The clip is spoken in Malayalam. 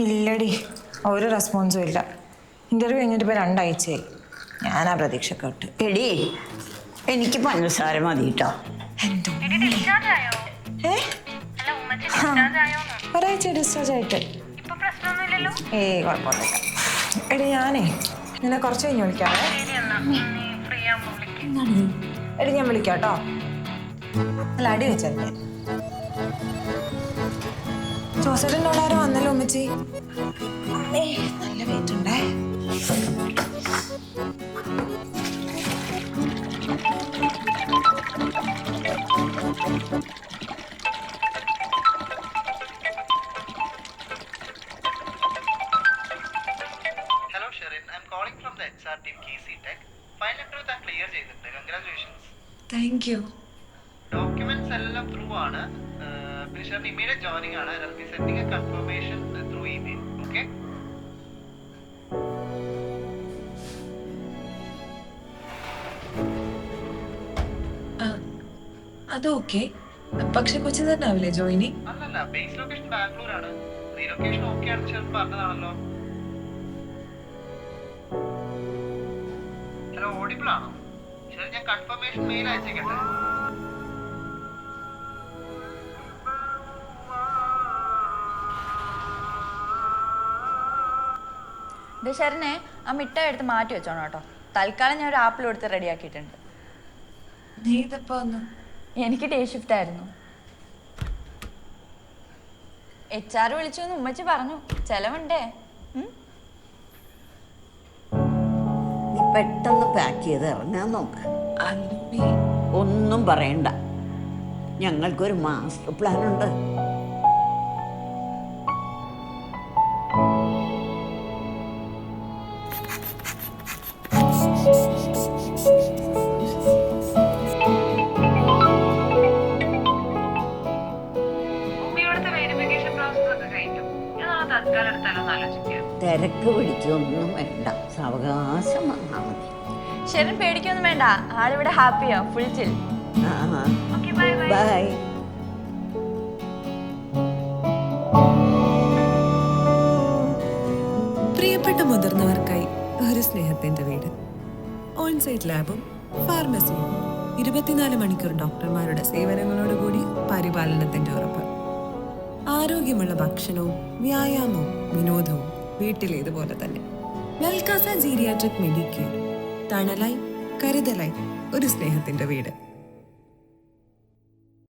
ഇല്ലടി, ഒരു റെസ്പോൺസും ഇല്ല. ഇന്റർവ്യൂ കഴിഞ്ഞിട്ട് ഇപ്പോൾ 2 ആഴ്ചയായി. ഞാനാ പ്രതീക്ഷ കേട്ട്. എടി, എനിക്ക് പഞ്ചസാര മതി കേട്ടോ. ഒരാഴ്ച ഡിസ്ചാർജ് ആയിട്ട്. കുഴപ്പമൊന്നുമില്ല. എടി, ഞാനേ നിന്നെ കുറച്ച് കഴിഞ്ഞ് വിളിക്കാവേ. എടി, ഞാൻ വിളിക്കാം കേട്ടോ. അല്ല, അടി വെച്ചല്ലേ. ജോസേട്ടൻ്റെ അവിടെ ആരോ വന്നല്ലോ ഉമ്മച്ചി. നല്ല വെയിറ്റ് ഉണ്ടേ. Hello Sherin, I'm calling from the HR team KC Tech. File interview താൻ ക്ലിയർ ചെയ്തിട്ടുണ്ട്. Congratulations. Thank you. ഡോക്യുമെന്റ്സ് എല്ലാം ത്രൂ ആണ്. പിന്നെ ഷെറിൻ ഇമ്മീഡിയറ്റ് ജോയിനിങ് ആണ്. I'll be sending a confirmation through email. Okay? അത് ഓക്കെ. പക്ഷെ കൊച്ചി തന്നെ ആവില്ലേ ജോയിനിങ്? അല്ലല്ല, ബേസ് ലൊക്കേഷൻ ബാംഗ്ലൂർ ആണ്. റീലൊക്കേഷൻ ഓക്കെ ആണ് ഷെറിൻ പറഞ്ഞതാണല്ലോ. ഹലോ, ഓഡിബിൾ ആണോ? ഷെറിൻ, ഞാൻ കൺഫർമേഷൻ മെയിൽ അയച്ചേക്കട്ടെ. ഷെറിനെ ആ മിഠായി എടുത്ത് മാറ്റി വെച്ചോണം കേട്ടോ. തൽക്കാലം ഞാൻ ഒരു ആപ്പിൾ എടുത്ത് റെഡിയാക്കിയിട്ടുണ്ട്. നീ ഇതപ്പോ ഒന്ന്? എനിക്ക് ഡേ ഷിഫ്റ്റ് ആയിരുന്നു. HR വിളിച്ചു എന്ന് ഉമ്മച്ചി പറഞ്ഞു. ചെലവുണ്ടേ. നീ പെട്ടെന്ന് പാക്ക് ചെയ്ത് ഇറങ്ങാൻ നോക്ക്. ഒന്നും പറയണ്ട, ഞങ്ങൾക്കൊരു മാസ്റ്റർ പ്ലാൻ ഉണ്ട്. തിരക്ക് പിടിക്കൊന്നും വേണ്ട, സാവകാശം വന്നാൽ മതി. ഷെറിൻ പേടിക്കൊന്നും വേണ്ട, ആളിവിടെ ഹാപ്പിയാ, ഫുൾ ചിൽ. ബൈ. പ്രിയപ്പെട്ട മുതിർന്നവർക്കായി ഒരു സ്നേഹത്തിന്റെ വീട്. ഓൺസൈറ്റ് ലാബും ഫാർമസിയും 24 മണിക്കൂർ ഡോക്ടർമാരുടെ സേവനങ്ങളോടുകൂടി പരിപാലനത്തിന്റെ ഉറപ്പ്. ആരോഗ്യമുള്ള ഭക്ഷണവും വ്യായാമവും വിനോദവും വീട്ടിലേതുപോലെ തന്നെ. വെൽകാസ ജീരിയാട്രിക് മെഡിക്കെയർ. തണലായി, കരുതലായി, ഒരു സ്നേഹത്തിന്റെ വീട്.